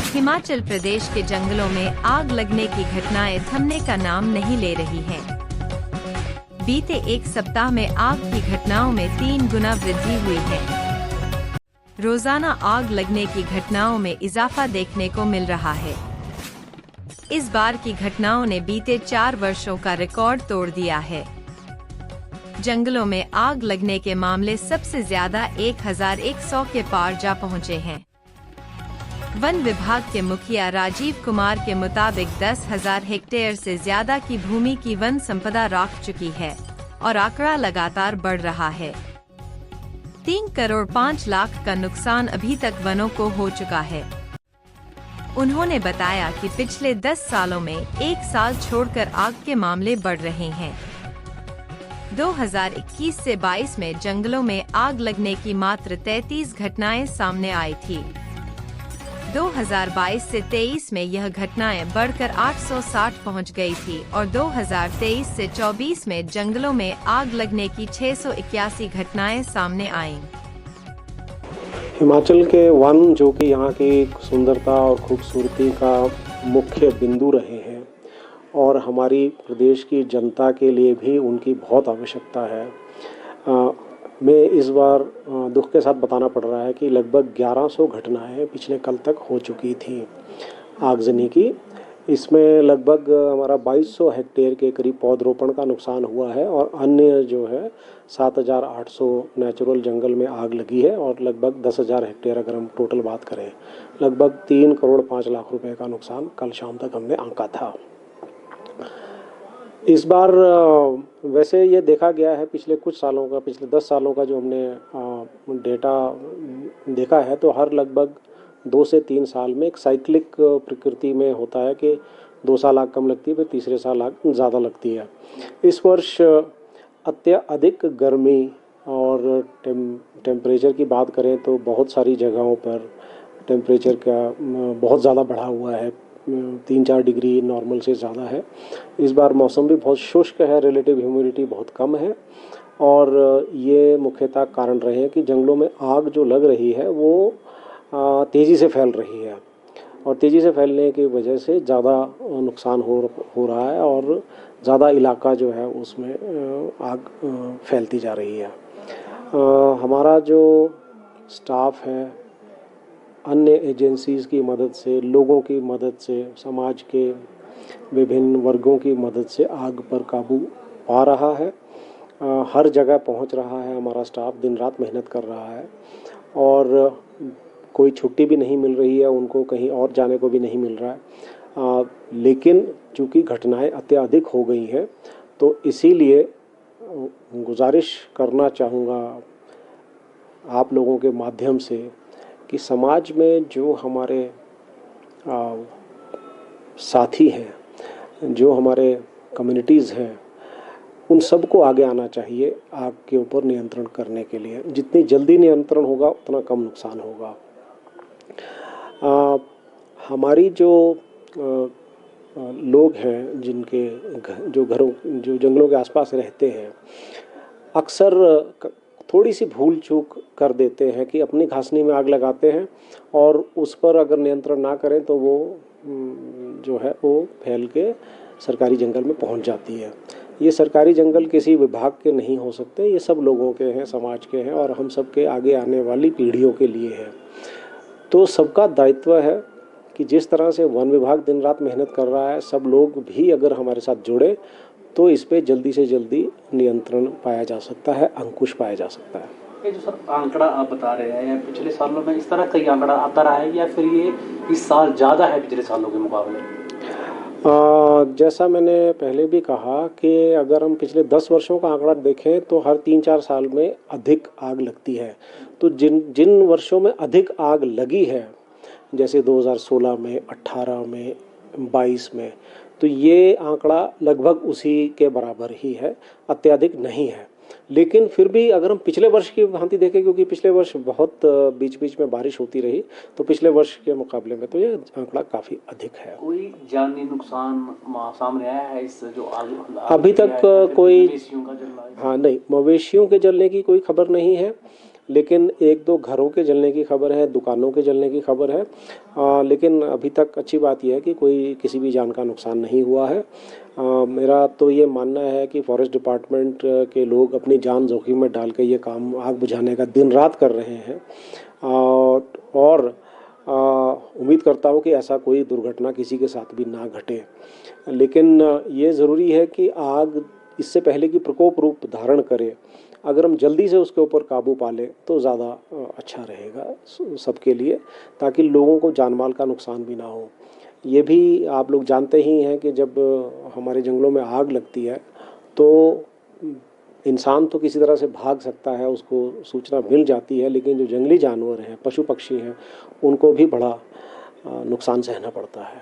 हिमाचल प्रदेश के जंगलों में आग लगने की घटनाएं थमने का नाम नहीं ले रही हैं। बीते एक सप्ताह में आग की घटनाओं में 3 गुना वृद्धि हुई है। रोजाना आग लगने की घटनाओं में इजाफा देखने को मिल रहा है। इस बार की घटनाओं ने बीते 4 वर्षों का रिकॉर्ड तोड़ दिया है। जंगलों में आग लगने के मामले सबसे ज्यादा 1100 के पार जा पहुंचे हैं। वन विभाग के मुखिया राजीव कुमार के मुताबिक 10,000 हेक्टेयर से ज्यादा की भूमि की वन संपदा राख चुकी है और आंकड़ा लगातार बढ़ रहा है। 3 करोड़ 5 लाख का नुकसान अभी तक वनों को हो चुका है। उन्होंने बताया कि पिछले 10 सालों में एक साल छोड़कर आग के मामले बढ़ रहे हैं। 2021 से 22 में जंगलों में आग लगने की मात्र 33 घटनाएं सामने आई थी। 2022 से 23 में यह घटनाएं बढ़कर 860 पहुंच गई थी और 2023 से 24 में जंगलों में आग लगने की 681 घटनाएं सामने आईं। हिमाचल के वन जो कि यहाँ की सुंदरता और खूबसूरती का मुख्य बिंदु रहे हैं और हमारी प्रदेश की जनता के लिए भी उनकी बहुत आवश्यकता है। मैं इस बार दुख के साथ बताना पड़ रहा है कि लगभग 1100 घटनाएं पिछले कल तक हो चुकी थी आगजनी की। इसमें लगभग हमारा 2200 हेक्टेयर के करीब पौधरोपण का नुकसान हुआ है और अन्य जो है 7,800 नेचुरल जंगल में आग लगी है और लगभग 10,000 हेक्टेयर अगर हम टोटल बात करें लगभग 3 करोड़ 5 लाख रुपए का नुकसान कल शाम तक हमने आंका था। इस बार वैसे ये देखा गया है पिछले कुछ सालों का, पिछले 10 सालों का जो हमने डेटा देखा है तो हर लगभग 2 से 3 साल में एक साइक्लिक प्रकृति में होता है कि 2 साल आग कम लगती है फिर तीसरे साल आग ज़्यादा लगती है। इस वर्ष अत्यधिक गर्मी और टेम्परेचर की बात करें तो बहुत सारी जगहों पर टेम्परेचर का बहुत ज़्यादा बढ़ा हुआ है, 3-4 डिग्री नॉर्मल से ज़्यादा है। इस बार मौसम भी बहुत शुष्क है, रिलेटिव ह्यूमिडिटी बहुत कम है और ये मुख्यतः कारण रहे हैं कि जंगलों में आग जो लग रही है वो तेज़ी से फैल रही है और तेज़ी से फैलने की वजह से ज़्यादा नुकसान हो रहा है और ज़्यादा इलाका जो है उसमें आग फैलती जा रही है। हमारा जो स्टाफ है अन्य एजेंसीज़ की मदद से, लोगों की मदद से, समाज के विभिन्न वर्गों की मदद से आग पर काबू पा रहा है। हर जगह पहुंच रहा है, हमारा स्टाफ दिन रात मेहनत कर रहा है और कोई छुट्टी भी नहीं मिल रही है, उनको कहीं और जाने को भी नहीं मिल रहा है। लेकिन चूँकि घटनाएं अत्यधिक हो गई हैं तो इसीलिए गुजारिश करना चाहूँगा आप लोगों के माध्यम से कि समाज में जो हमारे साथी हैं, जो हमारे कम्युनिटीज़ हैं, उन सबको आगे आना चाहिए आग के ऊपर नियंत्रण करने के लिए। जितनी जल्दी नियंत्रण होगा उतना कम नुकसान होगा। हमारी जो लोग हैं जिनके जो जंगलों के आसपास रहते हैं अक्सर थोड़ी सी भूल चूक कर देते हैं कि अपनी घासनी में आग लगाते हैं और उस पर अगर नियंत्रण ना करें तो वो जो है वो फैल के सरकारी जंगल में पहुंच जाती है। ये सरकारी जंगल किसी विभाग के नहीं हो सकते, ये सब लोगों के हैं, समाज के हैं और हम सब के आगे आने वाली पीढ़ियों के लिए है। तो सबका दायित्व है कि जिस तरह से वन विभाग दिन रात मेहनत कर रहा है, सब लोग भी अगर हमारे साथ जुड़े तो इस पे जल्दी से जल्दी नियंत्रण पाया जा सकता है, अंकुश पाया जा सकता है। ये जो सर आंकड़ा आप बता रहे हैं, पिछले सालों में इस तरह का ही आंकड़ा आता रहा है या फिर ये इस साल ज़्यादा है पिछले सालों के मुकाबले? जैसा मैंने पहले भी कहा कि अगर हम पिछले 10 वर्षों का आंकड़ा देखें तो हर 3-4 साल में अधिक आग लगती है। तो जिन वर्षों में अधिक आग लगी है जैसे 2016 में, 18 में, 22 में, तो ये आंकड़ा लगभग उसी के बराबर ही है, अत्यधिक नहीं है। लेकिन फिर भी अगर हम पिछले वर्ष की भांति देखें, क्योंकि पिछले वर्ष बहुत बीच बीच में बारिश होती रही, तो पिछले वर्ष के मुकाबले में तो ये आंकड़ा काफ़ी अधिक है। कोई जानी नुकसान सामने आया है इस जो अभी तक कोई? हाँ नहीं, मवेशियों के जलने की कोई खबर नहीं है। लेकिन एक दो घरों के जलने की खबर है, दुकानों के जलने की खबर है, लेकिन अभी तक अच्छी बात यह है कि कोई किसी भी जान का नुकसान नहीं हुआ है। मेरा तो ये मानना है कि फॉरेस्ट डिपार्टमेंट के लोग अपनी जान जोखिम में डाल के ये काम आग बुझाने का दिन रात कर रहे हैं, और उम्मीद करता हूँ कि ऐसा कोई दुर्घटना किसी के साथ भी ना घटे। लेकिन ये ज़रूरी है कि आग इससे पहले कि प्रकोप रूप धारण करे, अगर हम जल्दी से उसके ऊपर काबू पा लें तो ज़्यादा अच्छा रहेगा सबके लिए, ताकि लोगों को जान माल का नुकसान भी ना हो। ये भी आप लोग जानते ही हैं कि जब हमारे जंगलों में आग लगती है तो इंसान तो किसी तरह से भाग सकता है, उसको सूचना मिल जाती है, लेकिन जो जंगली जानवर हैं, पशु पक्षी हैं, उनको भी बड़ा नुकसान सहना पड़ता है।